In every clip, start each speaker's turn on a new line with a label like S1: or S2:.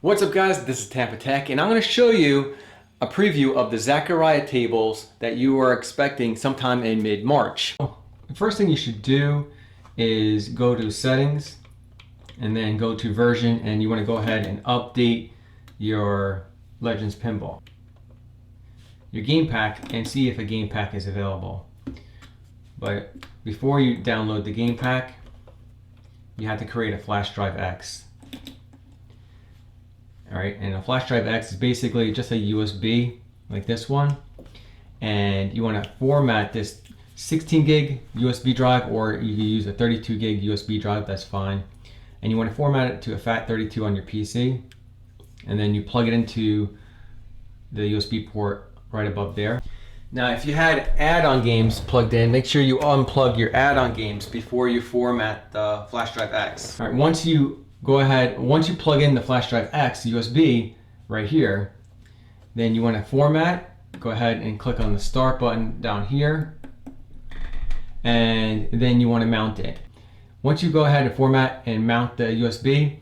S1: What's up guys, this is Tampatec and I'm going to show you a preview of the Zaccaria tables that you are expecting sometime in mid-March. The first thing you should do is go to settings and then go to version, and you want to go ahead and update your Legends Pinball, your game pack, and see if a game pack is available. But before you download the game pack, you have to create a flash drive X. Alright, and a flash drive X is basically just a USB like this one, and you want to format this 16 gig USB drive, or you can use a 32 gig USB drive, that's fine. And you want to format it to a FAT32 on your PC, and then you plug it into the USB port right above there. Now if you had add-on games plugged in, make sure you unplug your add-on games before you format the flash drive X. Alright, once you plug in the flash drive X USB right here, then you want to format, go ahead and click on the start button down here, and then you want to mount it. Once you go ahead and format and mount the USB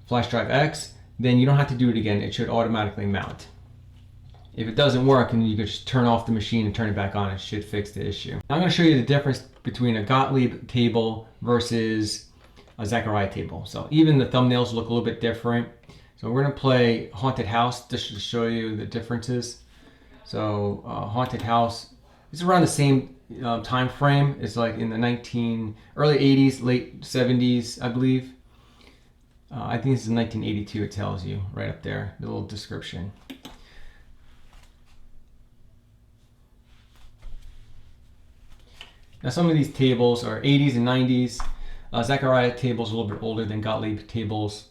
S1: flash drive X, then you don't have to do it again, it should automatically mount. If it doesn't work, and you can just turn off the machine and turn it back on, it should fix the issue. Now I'm going to show you the difference between a Gottlieb table versus a Zaccaria table. So even the thumbnails look a little bit different. So we're going to play Haunted House just to show you the differences. So Haunted House is around the same time frame. It's like in the early 80s, late 70s, I believe. I think this is 1982, it tells you right up there, the little description. Now some of these tables are 80s and 90s. Zaccaria tables are a little bit older than Gottlieb tables,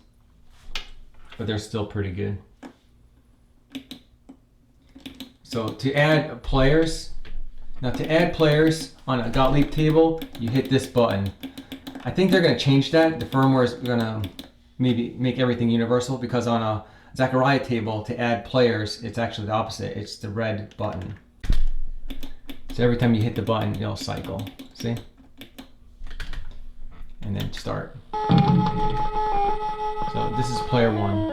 S1: but they're still pretty good. So to add players, on a Gottlieb table, you hit this button. I think they're going to change that. The firmware is going to maybe make everything universal, because on a Zaccaria table, to add players, it's actually the opposite. It's the red button. So every time you hit the button, it'll cycle. See? And then start. So this is player one.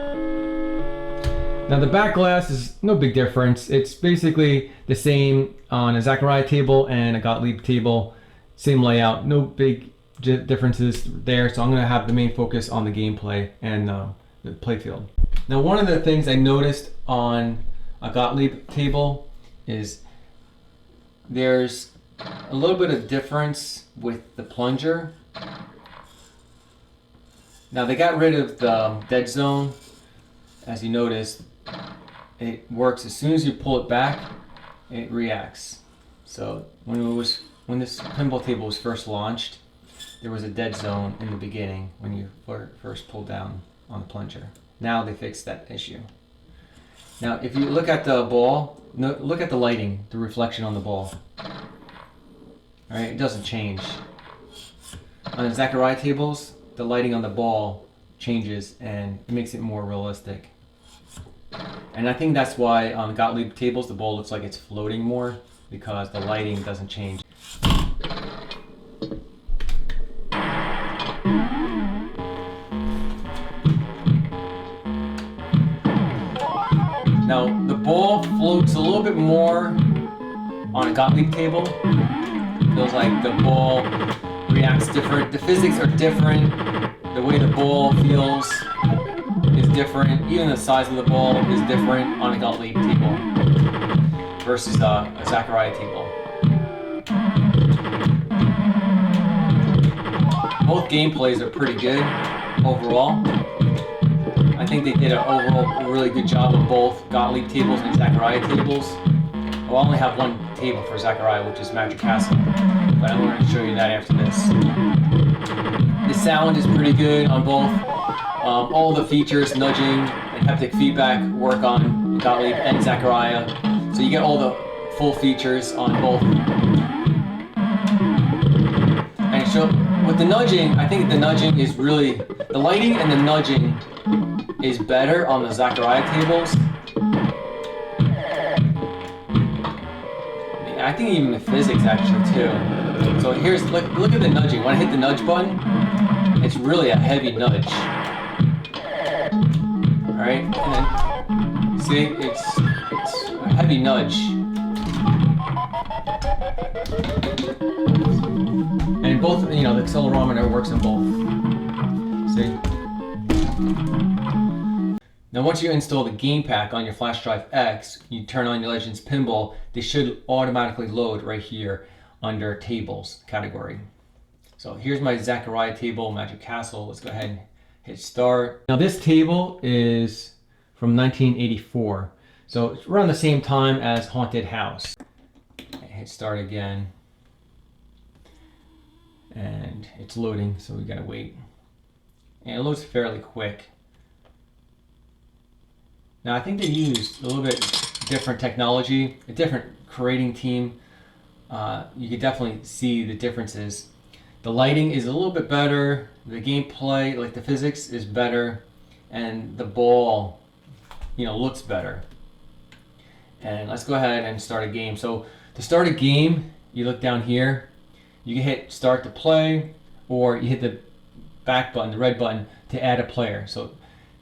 S1: Now the back glass is no big difference. It's basically the same on a Zaccaria table and a Gottlieb table. Same layout, no big differences there. So I'm going to have the main focus on the gameplay and the playfield. Now one of the things I noticed on a Gottlieb table is there's a little bit of difference with the plunger. Now they got rid of the dead zone. As you notice, it works as soon as you pull it back, it reacts. So when this pinball table was first launched, there was a dead zone in the beginning when you first pulled down on the plunger. Now they fixed that issue. Now if you look at the ball, look at the lighting, the reflection on the ball. Alright, it doesn't change. On the Zaccaria tables, the lighting on the ball changes and it makes it more realistic. And I think that's why on Gottlieb tables the ball looks like it's floating more, because the lighting doesn't change. Now the ball floats a little bit more on a Gottlieb table. Feels like the ball reacts different. The physics are different. The way the ball feels is different. Even the size of the ball is different on a Gottlieb table versus a Zaccaria table. Both gameplays are pretty good overall. I think they did an overall really good job of both Gottlieb tables and Zaccaria tables. I'll only have one table for Zaccaria, which is Magic Castle, but I'm going to show you that after this. The sound is pretty good on both. All the features, nudging and haptic feedback, work on Gottlieb and Zaccaria, so you get all the full features on both. And so with the nudging, I think the nudging is really, the lighting and the nudging is better on the Zaccaria tables. I think even the physics actually too. So here's, look at the nudging. When I hit the nudge button, it's really a heavy nudge. Alright? See, it's a heavy nudge. And both, the accelerometer works in both. See? Now once you install the game pack on your flash drive X, you turn on your Legends Pinball, they should automatically load right here under Tables category. So here's my Zaccaria table, Magic Castle. Let's go ahead and hit start. Now this table is from 1984. So it's around the same time as Haunted House. Hit start again. And it's loading, so we gotta wait. And it loads fairly quick. Now I think they used a little bit different technology, a different creating team. You could definitely see the differences. The lighting is a little bit better, the gameplay, like the physics is better, and the ball, looks better. And let's go ahead and start a game. So to start a game, you look down here, you can hit start to play, or you hit the back button, the red button, to add a player. So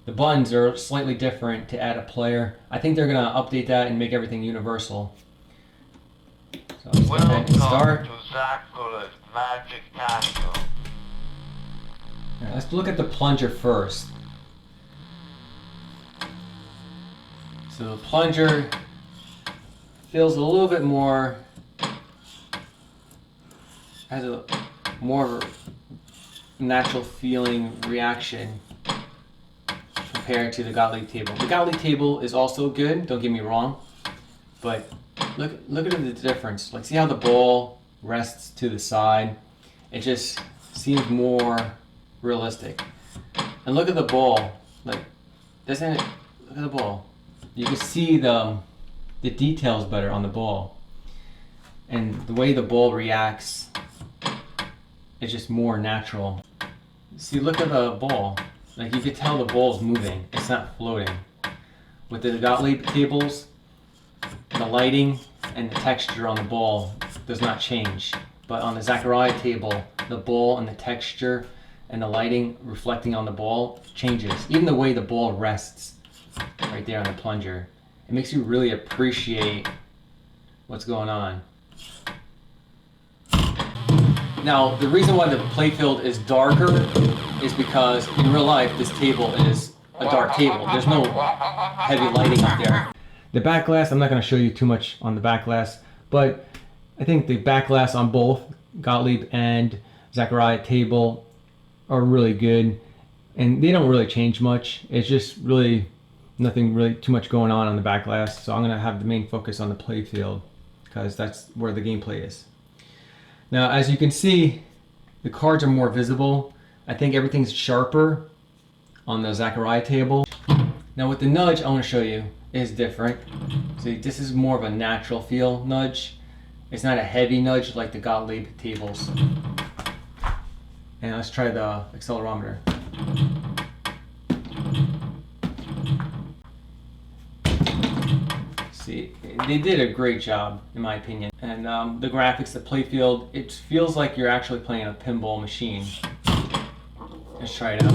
S1: the buttons are slightly different to add a player. I think they're gonna update that and make everything universal. So let's go ahead and start.
S2: To Zaccaria Magic Castle.
S1: Right, let's look at the plunger first. So the plunger feels a little bit more, has a more of a natural feeling reaction compared to the Gottlieb table. The Gottlieb table is also good, don't get me wrong, but look at the difference. Like, see how the ball rests to the side? It just seems more realistic. And look at the ball. Like, doesn't it? Look at the ball. You can see the details better on the ball, and the way the ball reacts, it's just more natural. See, look at the ball. Like, you could tell the ball's moving. It's not floating. With the Gottlieb tables, the lighting and the texture on the ball does not change. But on the Zaccaria table, the ball and the texture and the lighting reflecting on the ball changes. Even the way the ball rests right there on the plunger. It makes you really appreciate what's going on. Now, the reason why the playfield is darker is because in real life, this table is a dark table. There's no heavy lighting up there. The back glass, I'm not going to show you too much on the back glass, but I think the back glass on both Gottlieb and Zaccaria table are really good, and they don't really change much. It's just really nothing really too much going on the back glass, so I'm going to have the main focus on the playfield because that's where the gameplay is. Now, as you can see, the cards are more visible. I think everything's sharper on the Zaccaria table. Now with the nudge, I want to show you, is different. See, this is more of a natural feel nudge. It's not a heavy nudge like the Gottlieb tables. And let's try the accelerometer. See, they did a great job, in my opinion. And the graphics, the playfield, it feels like you're actually playing a pinball machine. Let's try it out.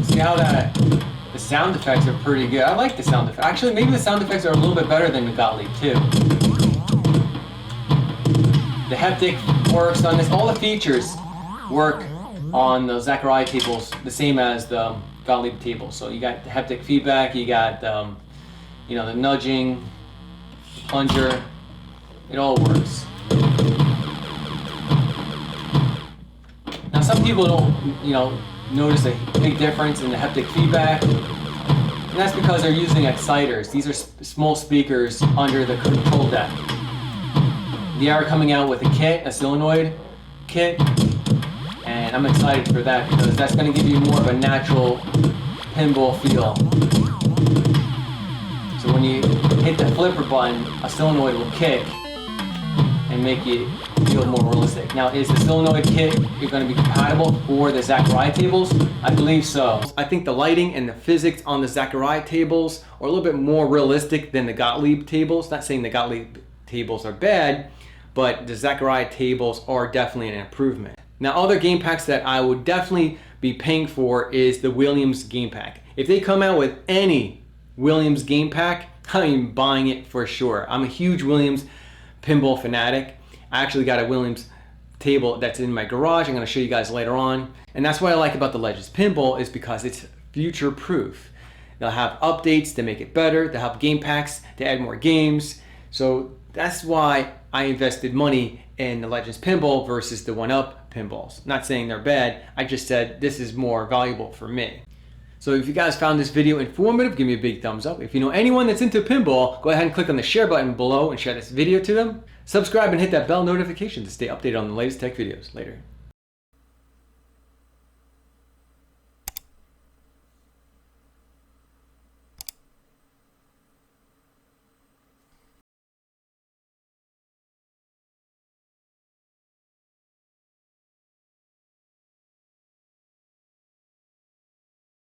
S1: See how the sound effects are pretty good. I like the sound effects. Actually, maybe the sound effects are a little bit better than the Gottlieb too. The haptic works on this. All the features work on the Zaccaria tables the same as the Gottlieb table. So you got the haptic feedback, you got the nudging, the plunger. It all works. Now some people don't, notice a big difference in the haptic feedback, and that's because they're using exciters. These are small speakers under the control deck. They are coming out with a kit, a Solenoid Kit, and I'm excited for that because that's going to give you more of a natural pinball feel. So when you hit the flipper button, a solenoid will kick and make it feel more realistic. Now, is the Solenoid Kit going to be compatible for the Zaccaria tables? I believe so. I think the lighting and the physics on the Zaccaria tables are a little bit more realistic than the Gottlieb tables. Not saying the Gottlieb tables are bad, but the Zaccaria tables are definitely an improvement. Now, other game packs that I would definitely be be paying for is the Williams game pack. If they come out with any Williams game pack, I'm buying it for sure. I'm a huge Williams pinball fanatic. I actually got a Williams table that's in my garage. I'm going to show you guys later on. And that's what I like about the Legends Pinball, is because it's future proof. They'll have updates to make it better. They'll have game packs to add more games. So that's why I invested money in the Legends Pinball versus the 1UP pinballs. Not saying they're bad. I just said this is more valuable for me. So if you guys found this video informative, give me a big thumbs up. If you know anyone that's into pinball, go ahead and click on the share button below and share this video to them. Subscribe and hit that bell notification to stay updated on the latest tech videos. Later.